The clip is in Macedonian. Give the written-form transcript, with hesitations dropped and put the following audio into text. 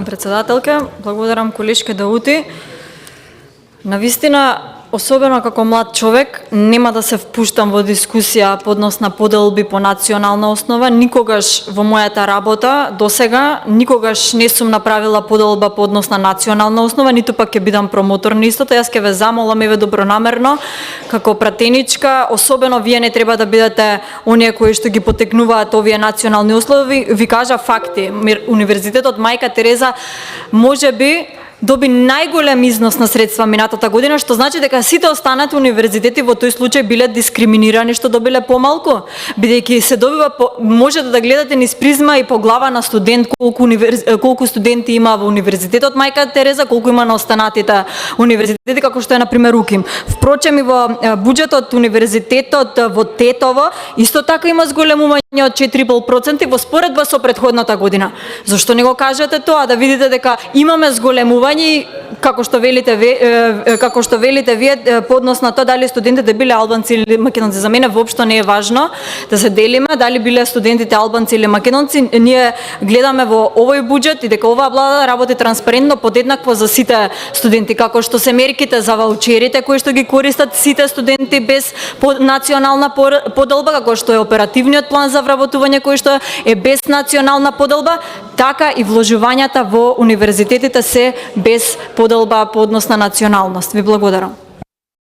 Председателке, благодарам колешке Даути. Навистина, особено како млад човек, нема да се впуштам во дискусија по однос на поделби по национална основа. Никогаш во мојата работа досега, никогаш не сум направила поделба по однос на национална основа, ниту пак ќе бидам промотор на истото. Јас ќе ве замолам еве добронамерно, како пратеничка, особено вие не треба да бидете оние кои што ги потекнуваат овие национални основи. Ви кажа факти. Универзитетот Мајка Тереза можеби доби најголем износ на средства минатата година, што значи дека сите останати универзитети во тој случај биле дискриминирани што добиле помалку, бидејќи се добива може да гледате низ призма и по глава на студент колку студенти има во Универзитетот Мајка Тереза, колку има на останатите универзитети како што е на пример УКИМ. Впрочем и во буџетот универзитетот во Тетово исто така има зголемување од 4,5% во споредба со претходната година. Зошто не го кажете тоа, да видите дека имаме зголемување и како што велите вие по однос на тоа дали студентите биле албанци или македонци. За мене воопшто не е важно да се делиме дали биле студентите албанци или македонци. Ние гледаме во овој буџет и дека оваа влада работи транспарентно подеднакво за сите студенти, како што се мерките за ваучерите кои што ги користат сите студенти без национална поделба, како што е оперативниот план за вработување кој што е без национална поделба, така и вложувањата во универзитетите се без поделба по однос на националност. Ви благодарам.